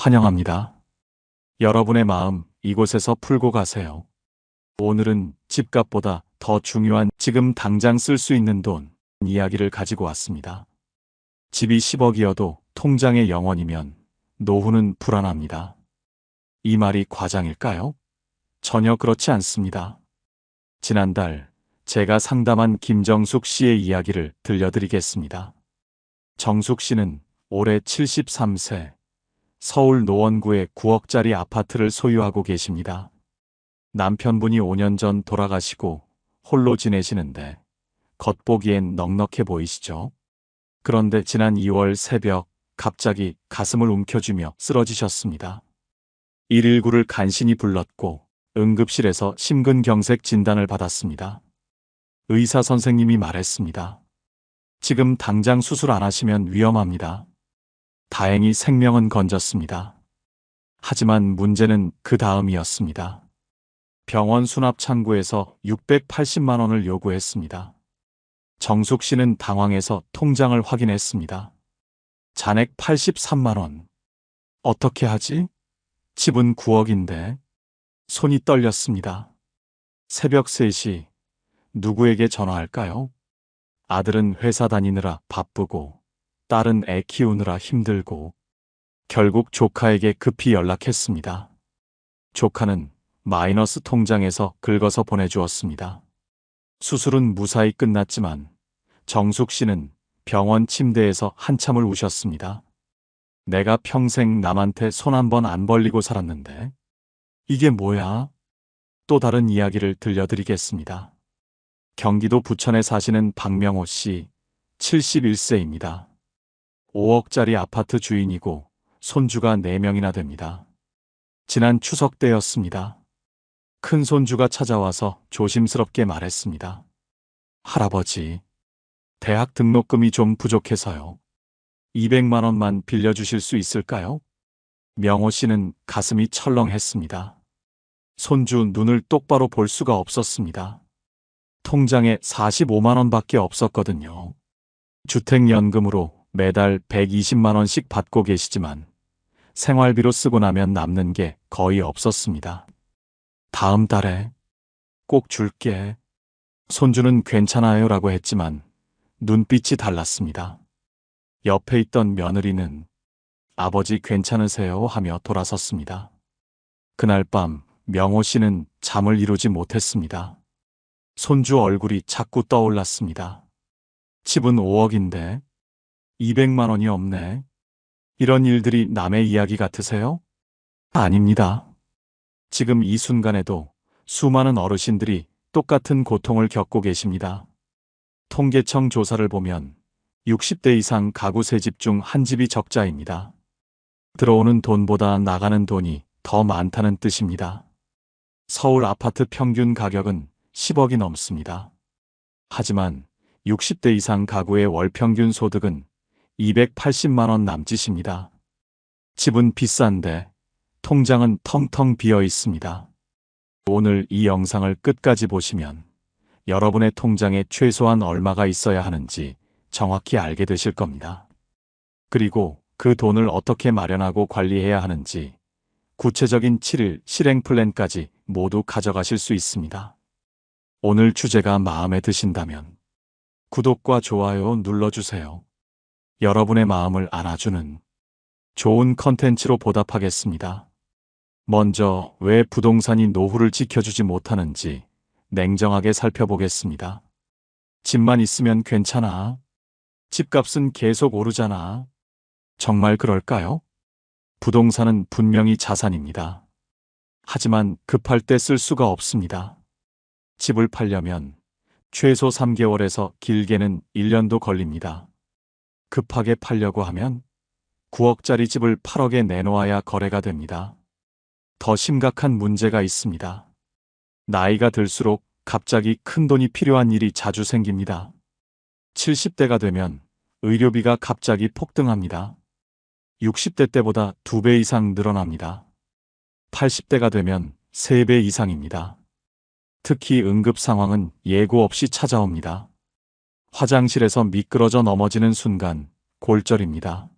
환영합니다. 여러분의 마음 이곳에서 풀고 가세요. 오늘은 집값보다 더 중요한 지금 당장 쓸 수 있는 돈 이야기를 가지고 왔습니다. 집이 10억이어도 통장에 0원이면 노후는 불안합니다. 이 말이 과장일까요? 전혀 그렇지 않습니다. 지난달 제가 상담한 김정숙 씨의 이야기를 들려드리겠습니다. 정숙 씨는 올해 73세, 서울 노원구에 9억짜리 아파트를 소유하고 계십니다. 남편분이 5년 전 돌아가시고 홀로 지내시는데 겉보기엔 넉넉해 보이시죠? 그런데 지난 2월 새벽 갑자기 가슴을 움켜쥐며 쓰러지셨습니다. 119를 간신히 불렀고 응급실에서 심근경색 진단을 받았습니다. 의사 선생님이 말했습니다. 지금 당장 수술 안 하시면 위험합니다. 다행히 생명은 건졌습니다. 하지만 문제는 그 다음이었습니다. 병원 수납 창구에서 680만 원을 요구했습니다. 정숙 씨는 당황해서 통장을 확인했습니다. 잔액 83만 원. 어떻게 하지? 집은 9억인데. 손이 떨렸습니다. 새벽 3시 누구에게 전화할까요? 아들은 회사 다니느라 바쁘고 딸은 애 키우느라 힘들고 결국 조카에게 급히 연락했습니다. 조카는 마이너스 통장에서 긁어서 보내주었습니다. 수술은 무사히 끝났지만 정숙 씨는 병원 침대에서 한참을 우셨습니다. 내가 평생 남한테 손 한 번 안 벌리고 살았는데 이게 뭐야? 또 다른 이야기를 들려드리겠습니다. 경기도 부천에 사시는 박명호 씨, 71세입니다. 5억짜리 아파트 주인이고 손주가 4명이나 됩니다. 지난 추석 때였습니다. 큰 손주가 찾아와서 조심스럽게 말했습니다. 할아버지, 대학 등록금이 좀 부족해서요. 200만 원만 빌려주실 수 있을까요? 명호 씨는 가슴이 철렁했습니다. 손주 눈을 똑바로 볼 수가 없었습니다. 통장에 45만 원밖에 없었거든요. 주택연금으로 매달 120만 원씩 받고 계시지만 생활비로 쓰고 나면 남는 게 거의 없었습니다. 다음 달에 꼭 줄게. 손주는 괜찮아요 라고 했지만 눈빛이 달랐습니다. 옆에 있던 며느리는 아버지 괜찮으세요 하며 돌아섰습니다. 그날 밤 명호 씨는 잠을 이루지 못했습니다. 손주 얼굴이 자꾸 떠올랐습니다. 집은 5억인데 200만 원이 없네. 이런 일들이 남의 이야기 같으세요? 아닙니다. 지금 이 순간에도 수많은 어르신들이 똑같은 고통을 겪고 계십니다. 통계청 조사를 보면 60대 이상 가구 3집 중 한 집이 적자입니다. 들어오는 돈보다 나가는 돈이 더 많다는 뜻입니다. 서울 아파트 평균 가격은 10억이 넘습니다. 하지만 60대 이상 가구의 월 평균 소득은 280만 원 남짓입니다. 집은 비싼데 통장은 텅텅 비어 있습니다. 오늘 이 영상을 끝까지 보시면 여러분의 통장에 최소한 얼마가 있어야 하는지 정확히 알게 되실 겁니다. 그리고 그 돈을 어떻게 마련하고 관리해야 하는지 구체적인 7일 실행 플랜까지 모두 가져가실 수 있습니다. 오늘 주제가 마음에 드신다면 구독과 좋아요 눌러주세요. 여러분의 마음을 안아주는 좋은 컨텐츠로 보답하겠습니다. 먼저 왜 부동산이 노후를 지켜주지 못하는지 냉정하게 살펴보겠습니다. 집만 있으면 괜찮아. 집값은 계속 오르잖아. 정말 그럴까요? 부동산은 분명히 자산입니다. 하지만 급할 때 쓸 수가 없습니다. 집을 팔려면 최소 3개월에서 길게는 1년도 걸립니다. 급하게 팔려고 하면 9억짜리 집을 8억에 내놓아야 거래가 됩니다. 더 심각한 문제가 있습니다. 나이가 들수록 갑자기 큰 돈이 필요한 일이 자주 생깁니다. 70대가 되면 의료비가 갑자기 폭등합니다. 60대 때보다 2배 이상 늘어납니다. 80대가 되면 3배 이상입니다. 특히 응급 상황은 예고 없이 찾아옵니다. 화장실에서 미끄러져 넘어지는 순간 골절입니다.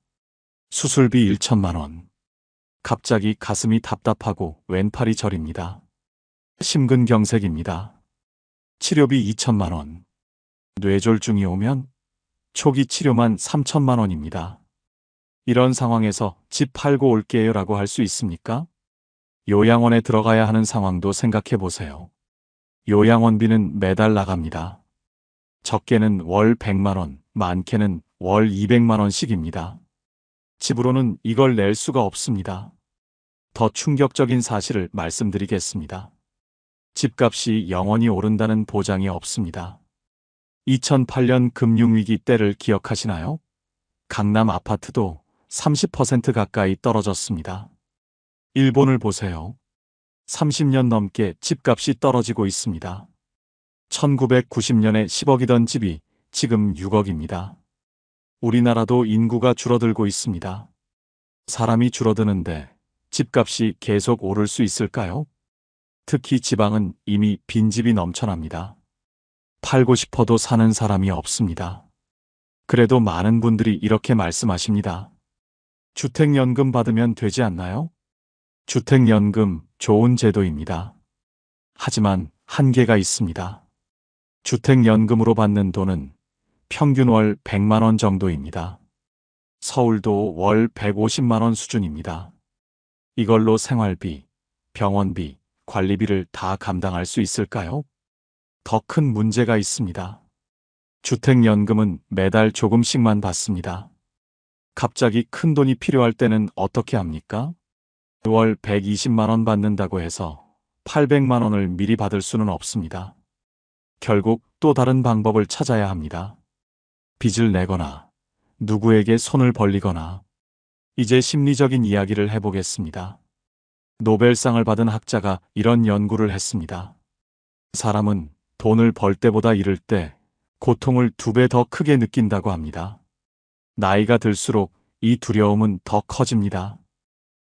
수술비 1천만 원. 갑자기 가슴이 답답하고 왼팔이 저립니다. 심근경색입니다. 치료비 2천만 원. 뇌졸중이 오면 초기 치료만 3천만 원입니다. 이런 상황에서 집 팔고 올게요 라고 할 수 있습니까? 요양원에 들어가야 하는 상황도 생각해 보세요. 요양원비는 매달 나갑니다. 적게는 월 100만 원, 많게는 월 200만 원씩입니다. 집으로는 이걸 낼 수가 없습니다. 더 충격적인 사실을 말씀드리겠습니다. 집값이 영원히 오른다는 보장이 없습니다. 2008년 금융위기 때를 기억하시나요? 강남 아파트도 30% 가까이 떨어졌습니다. 일본을 보세요. 30년 넘게 집값이 떨어지고 있습니다. 1990년에 10억이던 집이 지금 6억입니다. 우리나라도 인구가 줄어들고 있습니다. 사람이 줄어드는데 집값이 계속 오를 수 있을까요? 특히 지방은 이미 빈집이 넘쳐납니다. 팔고 싶어도 사는 사람이 없습니다. 그래도 많은 분들이 이렇게 말씀하십니다. 주택연금 받으면 되지 않나요? 주택연금 좋은 제도입니다. 하지만 한계가 있습니다. 주택연금으로 받는 돈은 평균 월 100만 원 정도입니다. 서울도 월 150만 원 수준입니다. 이걸로 생활비, 병원비, 관리비를 다 감당할 수 있을까요? 더 큰 문제가 있습니다. 주택연금은 매달 조금씩만 받습니다. 갑자기 큰 돈이 필요할 때는 어떻게 합니까? 월 120만 원 받는다고 해서 800만 원을 미리 받을 수는 없습니다. 결국 또 다른 방법을 찾아야 합니다. 빚을 내거나 누구에게 손을 벌리거나. 이제 심리적인 이야기를 해보겠습니다. 노벨상을 받은 학자가 이런 연구를 했습니다. 사람은 돈을 벌 때보다 잃을 때 고통을 2배 더 크게 느낀다고 합니다. 나이가 들수록 이 두려움은 더 커집니다.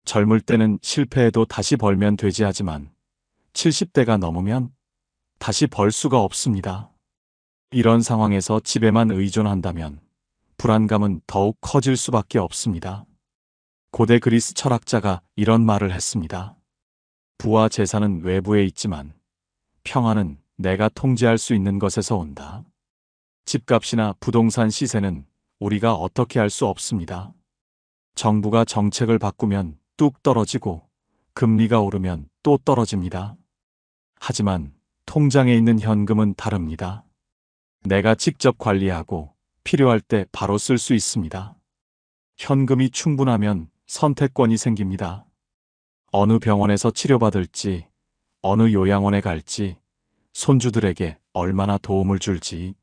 젊을 때는 실패해도 다시 벌면 되지 하지만 70대가 넘으면 다시 벌 수가 없습니다. 이런 상황에서 집에만 의존한다면 불안감은 더욱 커질 수밖에 없습니다. 고대 그리스 철학자가 이런 말을 했습니다. 부와 재산은 외부에 있지만 평안은 내가 통제할 수 있는 것에서 온다. 집값이나 부동산 시세는 우리가 어떻게 할 수 없습니다. 정부가 정책을 바꾸면 뚝 떨어지고 금리가 오르면 또 떨어집니다. 하지만 통장에 있는 현금은 다릅니다. 내가 직접 관리하고 필요할 때 바로 쓸 수 있습니다. 현금이 충분하면 선택권이 생깁니다. 어느 병원에서 치료받을지, 어느 요양원에 갈지, 손주들에게 얼마나 도움을 줄지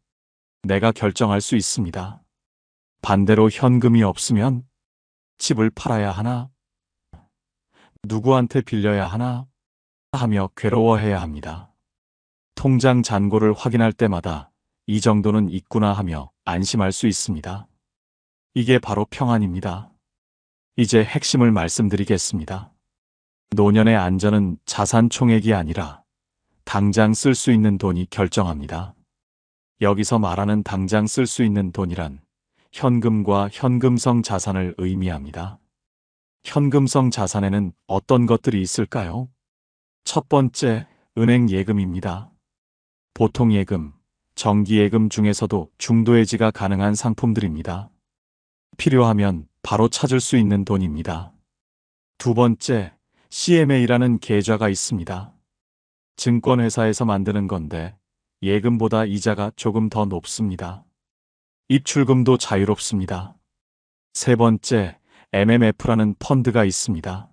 내가 결정할 수 있습니다. 반대로 현금이 없으면 집을 팔아야 하나? 누구한테 빌려야 하나? 하며 괴로워해야 합니다. 통장 잔고를 확인할 때마다 이 정도는 있구나 하며 안심할 수 있습니다. 이게 바로 평안입니다. 이제 핵심을 말씀드리겠습니다. 노년의 안전은 자산 총액이 아니라 당장 쓸 수 있는 돈이 결정합니다. 여기서 말하는 당장 쓸 수 있는 돈이란 현금과 현금성 자산을 의미합니다. 현금성 자산에는 어떤 것들이 있을까요? 첫 번째, 은행 예금입니다. 보통 예금, 정기 예금 중에서도 중도 해지가 가능한 상품들입니다. 필요하면 바로 찾을 수 있는 돈입니다. 두 번째, CMA라는 계좌가 있습니다. 증권회사에서 만드는 건데 예금보다 이자가 조금 더 높습니다. 입출금도 자유롭습니다. 세 번째, MMF라는 펀드가 있습니다.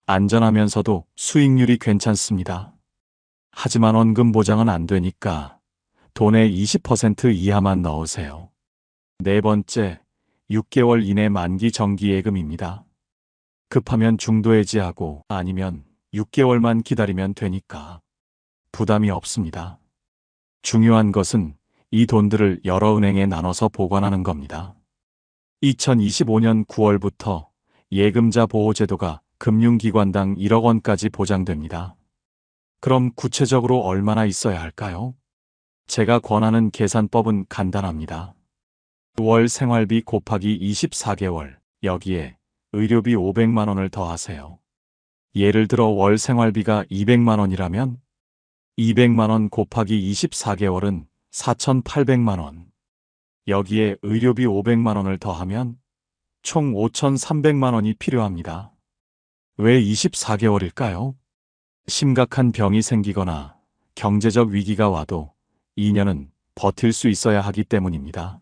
안전하면서도 수익률이 괜찮습니다. 하지만 원금 보장은 안 되니까 돈의 20% 이하만 넣으세요. 네 번째, 6개월 이내 만기 정기 예금입니다. 급하면 중도 해지하고 아니면 6개월만 기다리면 되니까 부담이 없습니다. 중요한 것은 이 돈들을 여러 은행에 나눠서 보관하는 겁니다. 2025년 9월부터 예금자 보호제도가 금융기관당 1억 원까지 보장됩니다. 그럼 구체적으로 얼마나 있어야 할까요? 제가 권하는 계산법은 간단합니다. 월 생활비 곱하기 24개월, 여기에 의료비 500만 원을 더하세요. 예를 들어 월 생활비가 200만 원이라면 200만 원 곱하기 24개월은 4,800만 원. 여기에 의료비 500만 원을 더하면 총 5,300만 원이 필요합니다. 왜 24개월일까요? 심각한 병이 생기거나 경제적 위기가 와도 2년은 버틸 수 있어야 하기 때문입니다.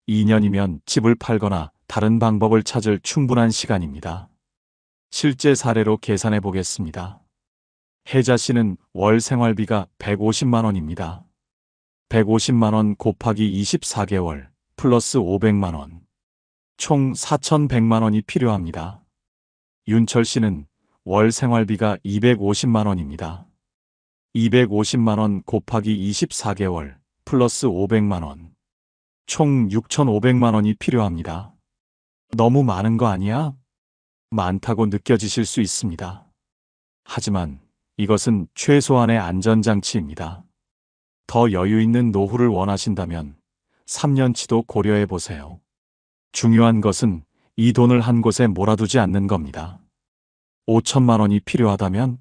2년이면 집을 팔거나 다른 방법을 찾을 충분한 시간입니다. 실제 사례로 계산해 보겠습니다. 혜자 씨는 월 생활비가 150만 원입니다. 150만 원 곱하기 24개월 플러스 500만 원. 총 4,100만 원이 필요합니다. 윤철 씨는 월 생활비가 250만 원입니다. 250만 원 곱하기 24개월 플러스 500만 원. 총 6,500만 원이 필요합니다. 너무 많은 거 아니야? 많다고 느껴지실 수 있습니다. 하지만 이것은 최소한의 안전장치입니다. 더 여유 있는 노후를 원하신다면 3년치도 고려해 보세요. 중요한 것은 이 돈을 한 곳에 몰아두지 않는 겁니다. 5천만 원이 필요하다면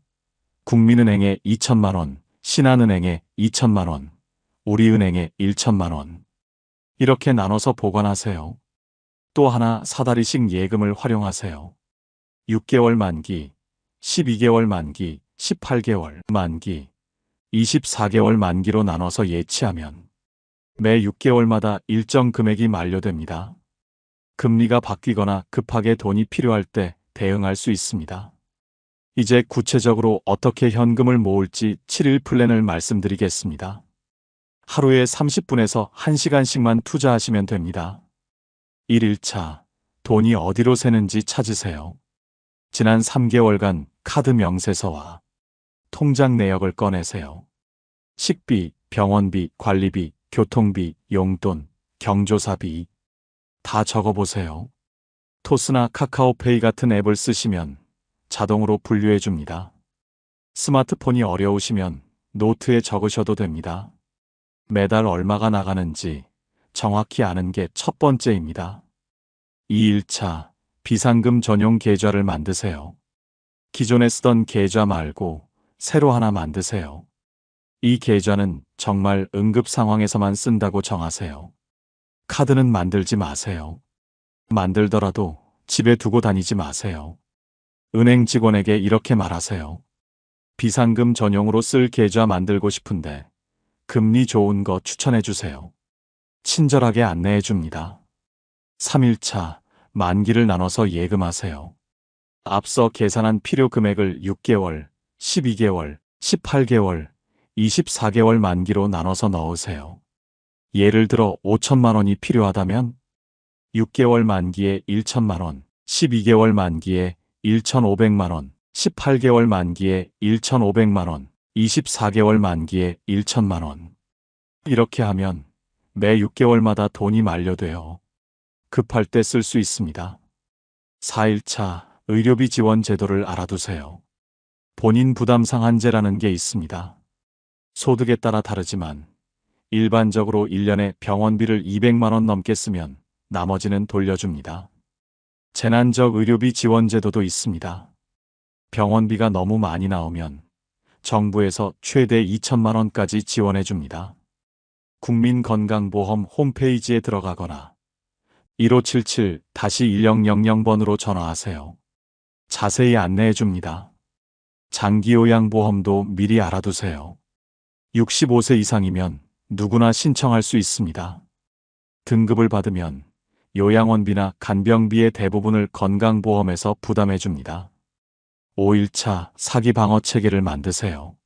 국민은행에 2천만 원, 신한은행에 2천만 원, 우리은행에 1천만 원. 이렇게 나눠서 보관하세요. 또 하나 사다리식 예금을 활용하세요. 6개월 만기, 12개월 만기, 18개월 만기, 24개월 만기로 나눠서 예치하면 매 6개월마다 일정 금액이 만료됩니다. 금리가 바뀌거나 급하게 돈이 필요할 때 대응할 수 있습니다. 이제 구체적으로 어떻게 현금을 모을지 7일 플랜을 말씀드리겠습니다. 하루에 30분에서 1시간씩만 투자하시면 됩니다. 1일차, 돈이 어디로 새는지 찾으세요. 지난 3개월간 카드 명세서와 통장 내역을 꺼내세요. 식비, 병원비, 관리비, 교통비, 용돈, 경조사비 다 적어보세요. 토스나 카카오페이 같은 앱을 쓰시면 자동으로 분류해 줍니다. 스마트폰이 어려우시면 노트에 적으셔도 됩니다. 매달 얼마가 나가는지 정확히 아는 게 첫 번째입니다. 2일차, 비상금 전용 계좌를 만드세요. 기존에 쓰던 계좌 말고 새로 하나 만드세요. 이 계좌는 정말 응급 상황에서만 쓴다고 정하세요. 카드는 만들지 마세요. 만들더라도 집에 두고 다니지 마세요. 은행 직원에게 이렇게 말하세요. 비상금 전용으로 쓸 계좌 만들고 싶은데 금리 좋은 거 추천해 주세요. 친절하게 안내해 줍니다. 3일차, 만기를 나눠서 예금하세요. 앞서 계산한 필요 금액을 6개월, 12개월, 18개월, 24개월 만기로 나눠서 넣으세요. 예를 들어 5천만 원이 필요하다면 6개월 만기에 1천만 원, 12개월 만기에 1,500만 원, 18개월 만기에 1,500만 원, 24개월 만기에 1천만 원. 이렇게 하면 매 6개월마다 돈이 만료돼요. 급할 때 쓸 수 있습니다. 4일차, 의료비 지원 제도를 알아두세요. 본인 부담 상한제라는 게 있습니다. 소득에 따라 다르지만 일반적으로 1년에 병원비를 200만 원 넘게 쓰면 나머지는 돌려줍니다. 재난적 의료비 지원 제도도 있습니다. 병원비가 너무 많이 나오면 정부에서 최대 2천만 원까지 지원해 줍니다. 국민건강보험 홈페이지에 들어가거나 1577-1000번으로 전화하세요. 자세히 안내해 줍니다. 장기요양보험도 미리 알아두세요. 65세 이상이면 누구나 신청할 수 있습니다. 등급을 받으면 요양원비나 간병비의 대부분을 건강보험에서 부담해 줍니다. 5일차 사기 방어 체계를 만드세요.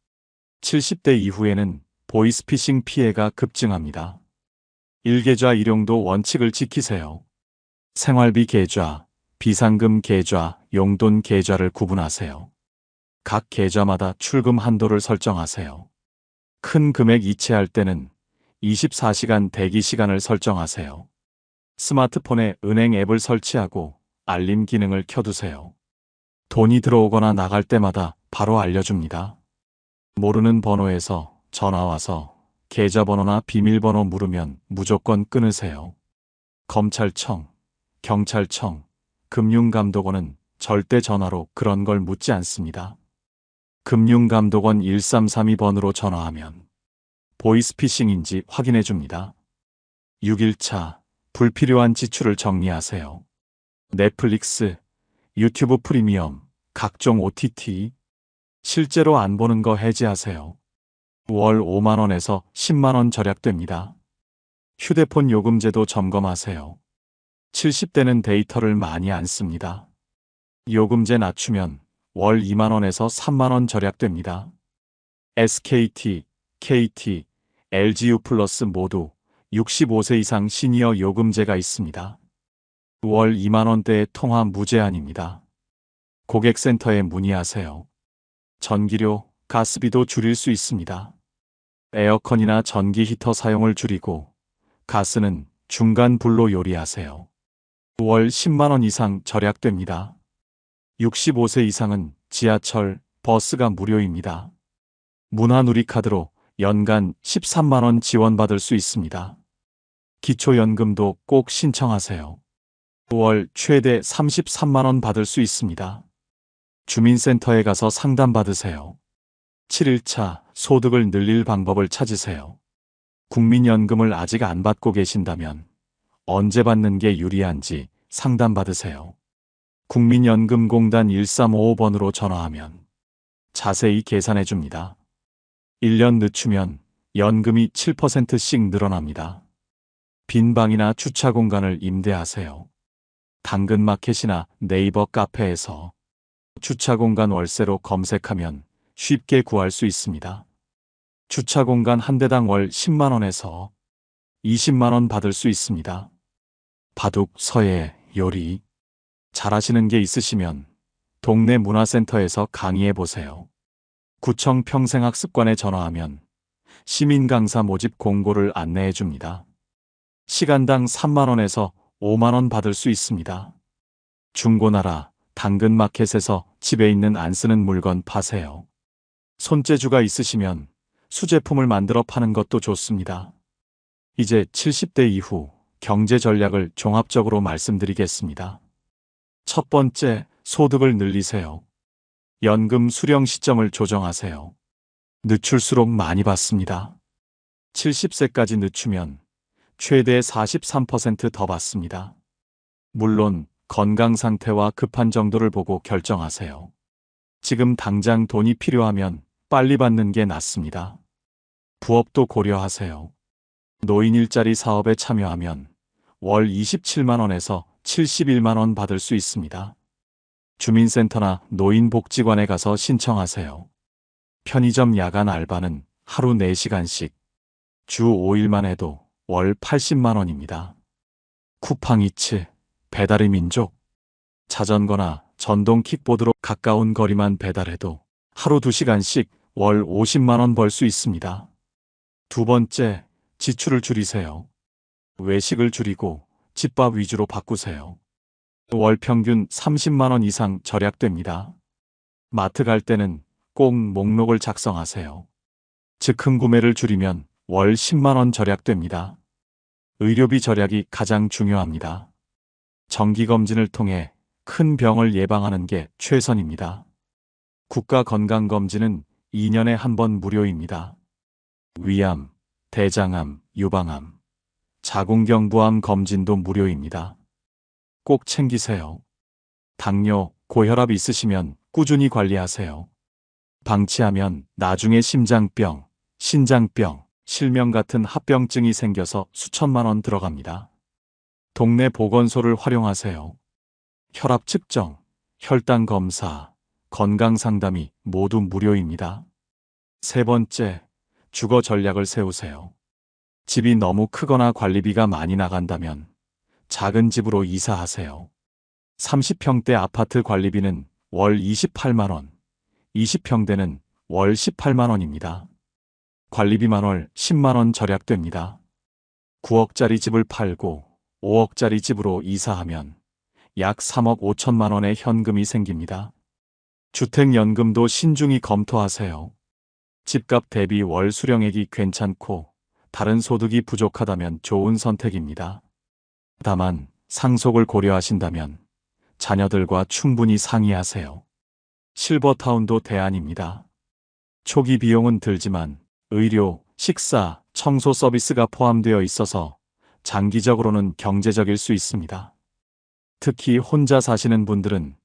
70대 이후에는 보이스피싱 피해가 급증합니다. 1계좌 1용도 원칙을 지키세요. 생활비 계좌, 비상금 계좌, 용돈 계좌를 구분하세요. 각 계좌마다 출금 한도를 설정하세요. 큰 금액 이체할 때는 24시간 대기 시간을 설정하세요. 스마트폰에 은행 앱을 설치하고 알림 기능을 켜두세요. 돈이 들어오거나 나갈 때마다 바로 알려줍니다. 모르는 번호에서 전화와서 계좌번호나 비밀번호 물으면 무조건 끊으세요. 검찰청, 경찰청, 금융감독원은 절대 전화로 그런 걸 묻지 않습니다. 금융감독원 1332번으로 전화하면 보이스피싱인지 확인해 줍니다. 6일차 불필요한 지출을 정리하세요. 넷플릭스, 유튜브 프리미엄, 각종 OTT, 실제로 안 보는 거 해지하세요. 월 5만원에서 10만원 절약됩니다. 휴대폰 요금제도 점검하세요. 70대는 데이터를 많이 안 씁니다. 요금제 낮추면 월 2만원에서 3만원 절약됩니다. SKT, KT, LGU 플러스 모두 65세 이상 시니어 요금제가 있습니다. 월 2만원대의 통화 무제한입니다. 고객센터에 문의하세요. 전기료, 가스비도 줄일 수 있습니다. 에어컨이나 전기 히터 사용을 줄이고 가스는 중간 불로 요리하세요. 월 10만원 이상 절약됩니다. 65세 이상은 지하철, 버스가 무료입니다. 문화누리카드로 연간 13만원 지원받을 수 있습니다. 기초연금도 꼭 신청하세요. 월 최대 33만원 받을 수 있습니다. 주민센터에 가서 상담받으세요. 7일차 소득을 늘릴 방법을 찾으세요. 국민연금을 아직 안 받고 계신다면 언제 받는 게 유리한지 상담받으세요. 국민연금공단 1355번으로 전화하면 자세히 계산해 줍니다. 1년 늦추면 연금이 7%씩 늘어납니다. 빈 방이나 주차 공간을 임대하세요. 당근마켓이나 네이버 카페에서 주차 공간 월세로 검색하면 쉽게 구할 수 있습니다. 주차 공간 한 대당 월 10만원에서 20만원 받을 수 있습니다. 바둑, 서예, 요리 잘하시는 게 있으시면 동네 문화센터에서 강의해 보세요. 구청 평생학습관에 전화하면 시민 강사 모집 공고를 안내해 줍니다. 시간당 3만원에서 5만원 받을 수 있습니다. 중고나라, 당근마켓에서 집에 있는 안 쓰는 물건 파세요. 손재주가 있으시면 수제품을 만들어 파는 것도 좋습니다. 이제 70대 이후 경제 전략을 종합적으로 말씀드리겠습니다. 첫 번째, 소득을 늘리세요. 연금 수령 시점을 조정하세요. 늦출수록 많이 받습니다. 70세까지 늦추면 최대 43% 더 받습니다. 물론 건강 상태와 급한 정도를 보고 결정하세요. 지금 당장 돈이 필요하면 빨리 받는 게 낫습니다. 부업도 고려하세요. 노인 일자리 사업에 참여하면 월 27만원에서 71만원 받을 수 있습니다. 주민센터나 노인복지관에 가서 신청하세요. 편의점 야간 알바는 하루 4시간씩, 주 5일만 해도 월 80만원입니다. 쿠팡이츠, 배달의 민족, 자전거나 전동 킥보드로 가까운 거리만 배달해도 하루 2시간씩 월 50만원 벌 수 있습니다. 두 번째, 지출을 줄이세요. 외식을 줄이고 집밥 위주로 바꾸세요. 월 평균 30만원 이상 절약됩니다. 마트 갈 때는 꼭 목록을 작성하세요. 즉흥 구매를 줄이면 월 10만원 절약됩니다. 의료비 절약이 가장 중요합니다. 정기검진을 통해 큰 병을 예방하는 게 최선입니다. 국가건강검진은 2년에 한 번 무료입니다. 위암, 대장암, 유방암, 자궁경부암 검진도 무료입니다. 꼭 챙기세요. 당뇨, 고혈압 있으시면 꾸준히 관리하세요. 방치하면 나중에 심장병, 신장병, 실명 같은 합병증이 생겨서 수천만 원 들어갑니다. 동네 보건소를 활용하세요. 혈압 측정, 혈당 검사, 건강 상담이 모두 무료입니다. 세 번째, 주거 전략을 세우세요. 집이 너무 크거나 관리비가 많이 나간다면 작은 집으로 이사하세요. 30평대 아파트 관리비는 월 28만원, 20평대는 월 18만원입니다. 관리비만 월 10만원 절약됩니다. 9억짜리 집을 팔고 5억짜리 집으로 이사하면 약 3억 5천만원의 현금이 생깁니다. 주택연금도 신중히 검토하세요. 집값 대비 월 수령액이 괜찮고 다른 소득이 부족하다면 좋은 선택입니다. 다만 상속을 고려하신다면 자녀들과 충분히 상의하세요. 실버타운도 대안입니다. 초기 비용은 들지만 의료, 식사, 청소 서비스가 포함되어 있어서 장기적으로는 경제적일 수 있습니다. 특히 혼자 사시는 분들은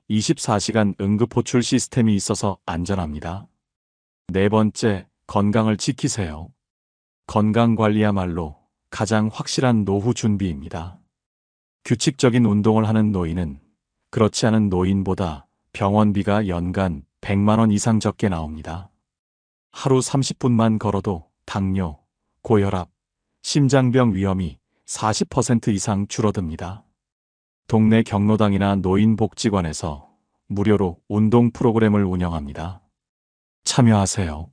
24시간 응급호출 시스템이 있어서 안전합니다. 네 번째, 건강을 지키세요. 건강관리야말로 가장 확실한 노후 준비입니다. 규칙적인 운동을 하는 노인은 그렇지 않은 노인보다 병원비가 연간 100만 원 이상 적게 나옵니다. 하루 30분만 걸어도 당뇨, 고혈압, 심장병 위험이 40% 이상 줄어듭니다. 동네 경로당이나 노인복지관에서 무료로 운동 프로그램을 운영합니다. 참여하세요.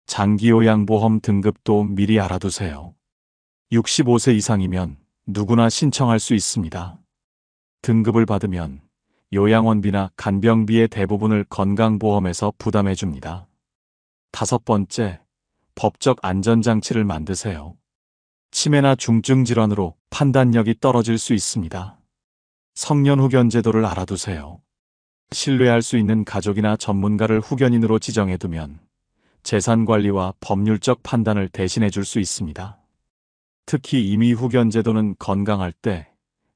장기요양보험 등급도 미리 알아두세요. 65세 이상이면 누구나 신청할 수 있습니다. 등급을 받으면 요양원비나 간병비의 대부분을 건강보험에서 부담해 줍니다. 다섯 번째, 법적 안전장치를 만드세요. 치매나 중증 질환으로 판단력이 떨어질 수 있습니다. 성년 후견 제도를 알아두세요. 신뢰할 수 있는 가족이나 전문가를 후견인으로 지정해두면 재산 관리와 법률적 판단을 대신해 줄 수 있습니다. 특히 임의 후견 제도는 건강할 때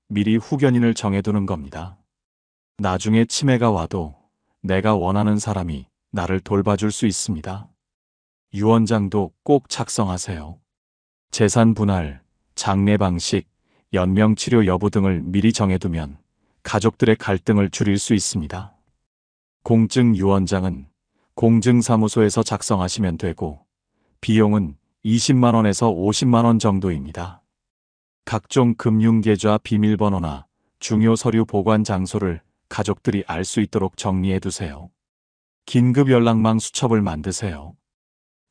미리 후견인을 정해두는 겁니다. 나중에 치매가 와도 내가 원하는 사람이 나를 돌봐줄 수 있습니다. 유언장도 꼭 작성하세요. 재산 분할, 장례 방식, 연명치료 여부 등을 미리 정해두면 가족들의 갈등을 줄일 수 있습니다. 공증 유언장은 공증사무소에서 작성하시면 되고 비용은 20만 원에서 50만 원 정도입니다. 각종 금융계좌 비밀번호나 중요 서류 보관 장소를 가족들이 알 수 있도록 정리해 두세요. 긴급 연락망 수첩을 만드세요.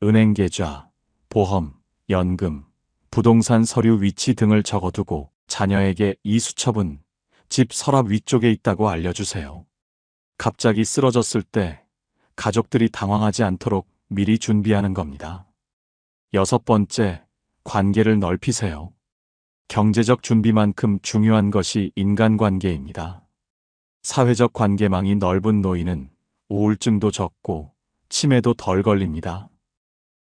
은행 계좌, 보험, 연금, 부동산 서류 위치 등을 적어두고 자녀에게 이 수첩은 집 서랍 위쪽에 있다고 알려주세요. 갑자기 쓰러졌을 때 가족들이 당황하지 않도록 미리 준비하는 겁니다. 여섯 번째, 관계를 넓히세요. 경제적 준비만큼 중요한 것이 인간관계입니다. 사회적 관계망이 넓은 노인은 우울증도 적고 치매도 덜 걸립니다.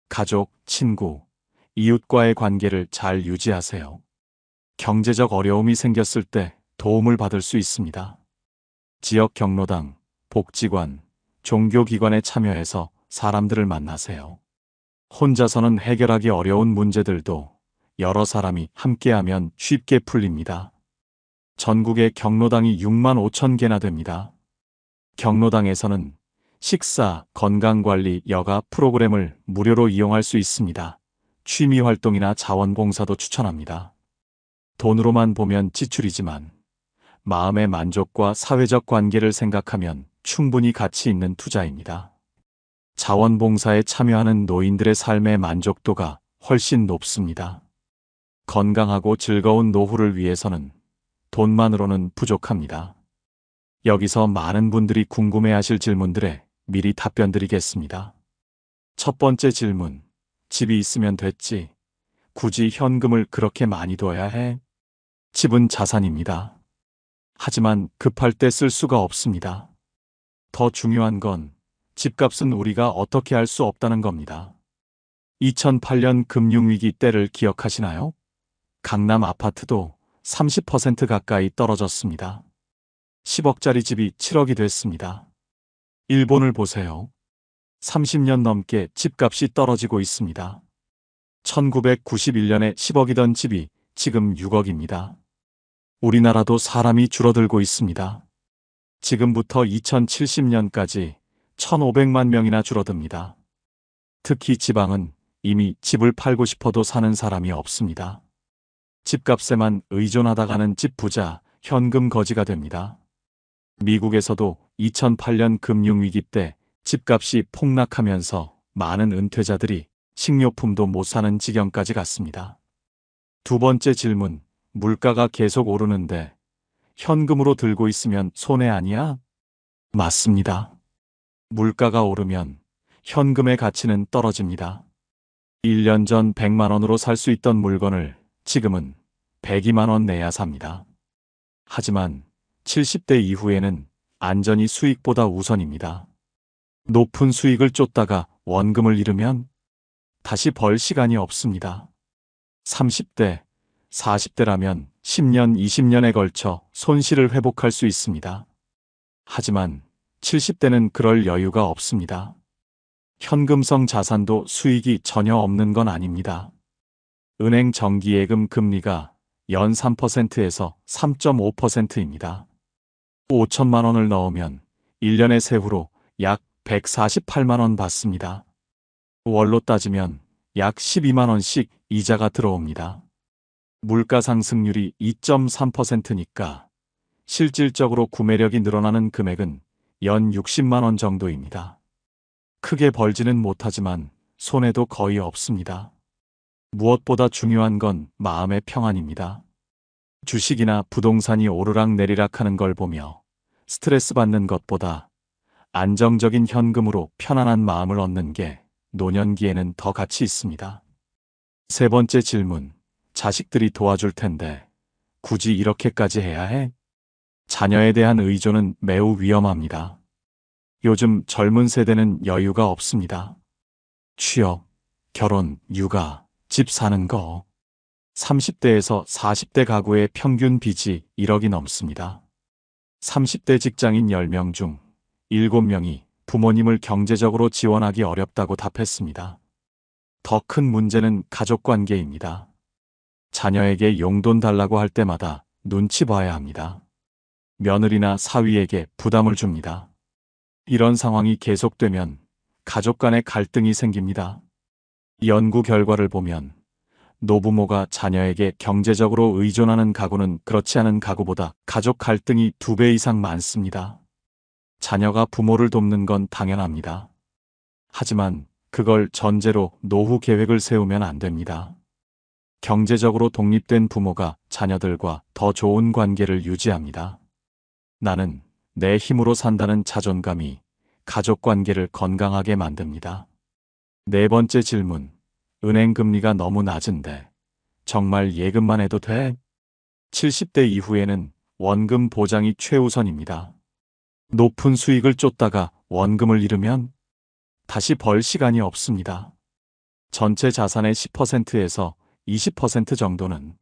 가족, 친구, 이웃과의 관계를 잘 유지하세요. 경제적 어려움이 생겼을 때 도움을 받을 수 있습니다. 지역 경로당, 복지관, 종교기관에 참여해서 사람들을 만나세요. 혼자서는 해결하기 어려운 문제들도 여러 사람이 함께하면 쉽게 풀립니다. 전국에 경로당이 6만 5천 개나 됩니다. 경로당에서는 식사, 건강관리, 여가 프로그램을 무료로 이용할 수 있습니다. 취미활동이나 자원봉사도 추천합니다. 돈으로만 보면 지출이지만 마음의 만족과 사회적 관계를 생각하면 충분히 가치 있는 투자입니다. 자원봉사에 참여하는 노인들의 삶의 만족도가 훨씬 높습니다. 건강하고 즐거운 노후를 위해서는 돈만으로는 부족합니다. 여기서 많은 분들이 궁금해하실 질문들에 미리 답변드리겠습니다. 첫 번째 질문, 집이 있으면 됐지. 굳이 현금을 그렇게 많이 둬야 해? 집은 자산입니다. 하지만 급할 때 쓸 수가 없습니다. 더 중요한 건 집값은 우리가 어떻게 할 수 없다는 겁니다. 2008년 금융위기 때를 기억하시나요? 강남 아파트도 30% 가까이 떨어졌습니다. 10억짜리 집이 7억이 됐습니다. 일본을 보세요. 30년 넘게 집값이 떨어지고 있습니다. 1991년에 10억이던 집이 지금 6억입니다. 우리나라도 사람이 줄어들고 있습니다. 지금부터 2070년까지 1,500만 명이나 줄어듭니다. 특히 지방은 이미 집을 팔고 싶어도 사는 사람이 없습니다. 집값에만 의존하다가는 집 부자, 현금 거지가 됩니다. 미국에서도 2008년 금융위기 때 집값이 폭락하면서 많은 은퇴자들이 식료품도 못 사는 지경까지 갔습니다. 두 번째 질문, 물가가 계속 오르는데 현금으로 들고 있으면 손해 아니야? 맞습니다. 물가가 오르면 현금의 가치는 떨어집니다. 1년 전 100만 원으로 살 수 있던 물건을 지금은 102만 원 내야 삽니다. 하지만 70대 이후에는 안전이 수익보다 우선입니다. 높은 수익을 쫓다가 원금을 잃으면 다시 벌 시간이 없습니다. 30대, 40대라면 10년, 20년에 걸쳐 손실을 회복할 수 있습니다. 하지만 70대는 그럴 여유가 없습니다. 현금성 자산도 수익이 전혀 없는 건 아닙니다. 은행 정기예금 금리가 연 3%에서 3.5%입니다. 5천만 원을 넣으면 1년의 세후로 약 148만 원 받습니다. 월로 따지면 약 12만 원씩 이자가 들어옵니다. 물가 상승률이 2.3%니까 실질적으로 구매력이 늘어나는 금액은 연 60만 원 정도입니다. 크게 벌지는 못하지만 손해도 거의 없습니다. 무엇보다 중요한 건 마음의 평안입니다. 주식이나 부동산이 오르락내리락 하는 걸 보며 스트레스 받는 것보다 안정적인 현금으로 편안한 마음을 얻는 게 노년기에는 더 가치 있습니다. 세 번째 질문. 자식들이 도와줄 텐데 굳이 이렇게까지 해야 해? 자녀에 대한 의존은 매우 위험합니다. 요즘 젊은 세대는 여유가 없습니다. 취업, 결혼, 육아, 집 사는 거. 30대에서 40대 가구의 평균 빚이 1억이 넘습니다. 30대 직장인 10명 중 7명이 부모님을 경제적으로 지원하기 어렵다고 답했습니다. 더 큰 문제는 가족관계입니다. 자녀에게 용돈 달라고 할 때마다 눈치 봐야 합니다. 며느리나 사위에게 부담을 줍니다. 이런 상황이 계속되면 가족 간의 갈등이 생깁니다. 연구 결과를 보면 노부모가 자녀에게 경제적으로 의존하는 가구는 그렇지 않은 가구보다 가족 갈등이 2배 이상 많습니다. 자녀가 부모를 돕는 건 당연합니다. 하지만 그걸 전제로 노후 계획을 세우면 안 됩니다. 경제적으로 독립된 부모가 자녀들과 더 좋은 관계를 유지합니다. 나는 내 힘으로 산다는 자존감이 가족 관계를 건강하게 만듭니다. 네 번째 질문. 은행 금리가 너무 낮은데 정말 예금만 해도 돼? 70대 이후에는 원금 보장이 최우선입니다. 높은 수익을 쫓다가 원금을 잃으면 다시 벌 시간이 없습니다. 전체 자산의 10%에서 20% 정도는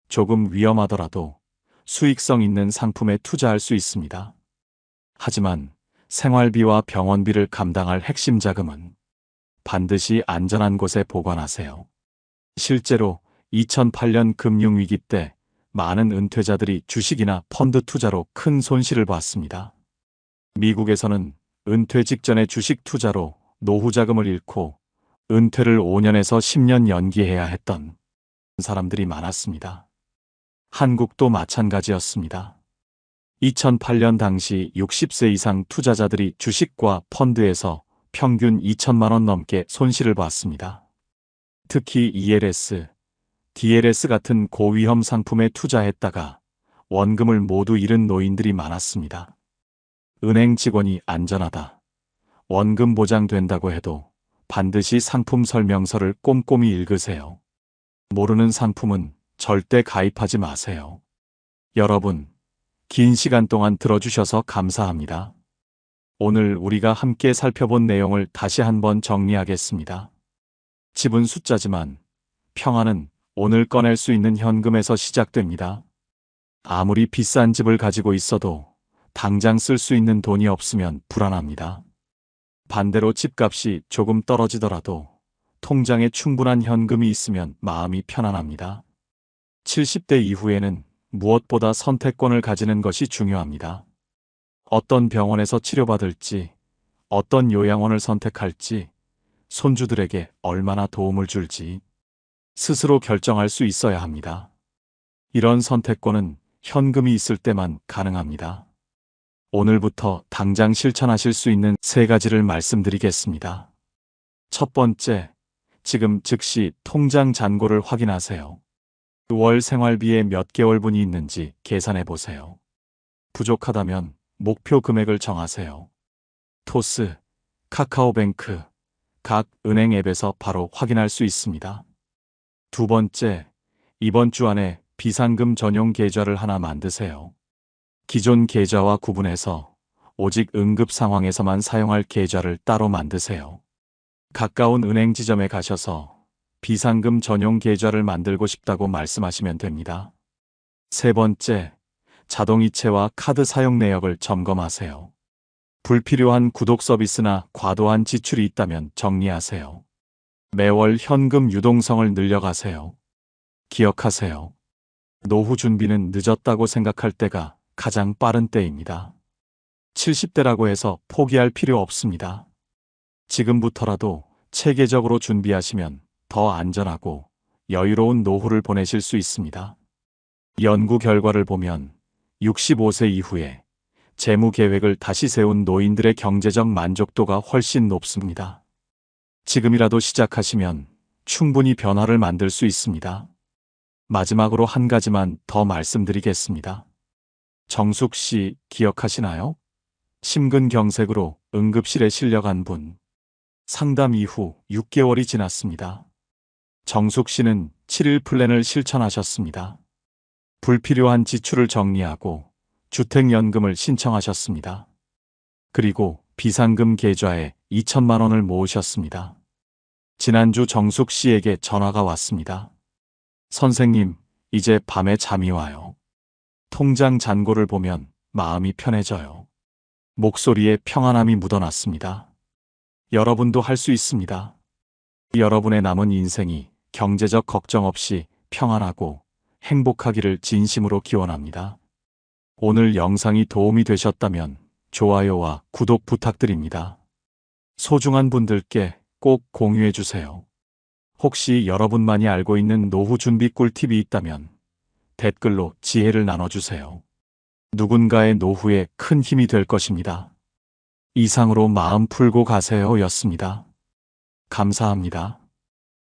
조금 위험하더라도 수익성 있는 상품에 투자할 수 있습니다. 하지만 생활비와 병원비를 감당할 핵심 자금은 반드시 안전한 곳에 보관하세요. 실제로 2008년 금융위기 때 많은 은퇴자들이 주식이나 펀드 투자로 큰 손실을 봤습니다. 미국에서는 은퇴 직전에 주식 투자로 노후 자금을 잃고 은퇴를 5년에서 10년 연기해야 했던 사람들이 많았습니다. 한국도 마찬가지였습니다. 2008년 당시 60세 이상 투자자들이 주식과 펀드에서 평균 2천만 원 넘게 손실을 봤습니다. 특히 ELS, DLS 같은 고위험 상품에 투자했다가 원금을 모두 잃은 노인들이 많았습니다. 은행 직원이 안전하다, 원금 보장된다고 해도 반드시 상품 설명서를 꼼꼼히 읽으세요. 모르는 상품은 절대 가입하지 마세요. 여러분, 긴 시간 동안 들어주셔서 감사합니다. 오늘 우리가 함께 살펴본 내용을 다시 한번 정리하겠습니다. 집은 숫자지만 평안은 오늘 꺼낼 수 있는 현금에서 시작됩니다. 아무리 비싼 집을 가지고 있어도 당장 쓸 수 있는 돈이 없으면 불안합니다. 반대로 집값이 조금 떨어지더라도 통장에 충분한 현금이 있으면 마음이 편안합니다. 70대 이후에는 무엇보다 선택권을 가지는 것이 중요합니다. 어떤 병원에서 치료받을지, 어떤 요양원을 선택할지, 손주들에게 얼마나 도움을 줄지 스스로 결정할 수 있어야 합니다. 이런 선택권은 현금이 있을 때만 가능합니다. 오늘부터 당장 실천하실 수 있는 3가지를 말씀드리겠습니다. 첫 번째, 지금 즉시 통장 잔고를 확인하세요. 월 생활비에 몇 개월분이 있는지 계산해 보세요. 부족하다면 목표 금액을 정하세요. 토스, 카카오뱅크, 각 은행 앱에서 바로 확인할 수 있습니다. 두 번째, 이번 주 안에 비상금 전용 계좌를 하나 만드세요. 기존 계좌와 구분해서 오직 응급 상황에서만 사용할 계좌를 따로 만드세요. 가까운 은행 지점에 가셔서 비상금 전용 계좌를 만들고 싶다고 말씀하시면 됩니다. 세 번째, 자동이체와 카드 사용 내역을 점검하세요. 불필요한 구독 서비스나 과도한 지출이 있다면 정리하세요. 매월 현금 유동성을 늘려가세요. 기억하세요. 노후 준비는 늦었다고 생각할 때가 가장 빠른 때입니다. 70대라고 해서 포기할 필요 없습니다. 지금부터라도 체계적으로 준비하시면 더 안전하고 여유로운 노후를 보내실 수 있습니다. 연구 결과를 보면 65세 이후에 재무 계획을 다시 세운 노인들의 경제적 만족도가 훨씬 높습니다. 지금이라도 시작하시면 충분히 변화를 만들 수 있습니다. 마지막으로 한 가지만 더 말씀드리겠습니다. 정숙 씨 기억하시나요? 심근경색으로 응급실에 실려간 분. 상담 이후 6개월이 지났습니다. 정숙 씨는 7일 플랜을 실천하셨습니다. 불필요한 지출을 정리하고 주택연금을 신청하셨습니다. 그리고 비상금 계좌에 2천만 원을 모으셨습니다. 지난주 정숙 씨에게 전화가 왔습니다. 선생님, 이제 밤에 잠이 와요. 통장 잔고를 보면 마음이 편해져요. 목소리에 평안함이 묻어났습니다. 여러분도 할 수 있습니다. 여러분의 남은 인생이 경제적 걱정 없이 평안하고 행복하기를 진심으로 기원합니다. 오늘 영상이 도움이 되셨다면 좋아요와 구독 부탁드립니다. 소중한 분들께 꼭 공유해 주세요. 혹시 여러분만이 알고 있는 노후 준비 꿀팁이 있다면 댓글로 지혜를 나눠주세요. 누군가의 노후에 큰 힘이 될 것입니다. 이상으로 마음 풀고 가세요 였습니다. 감사합니다.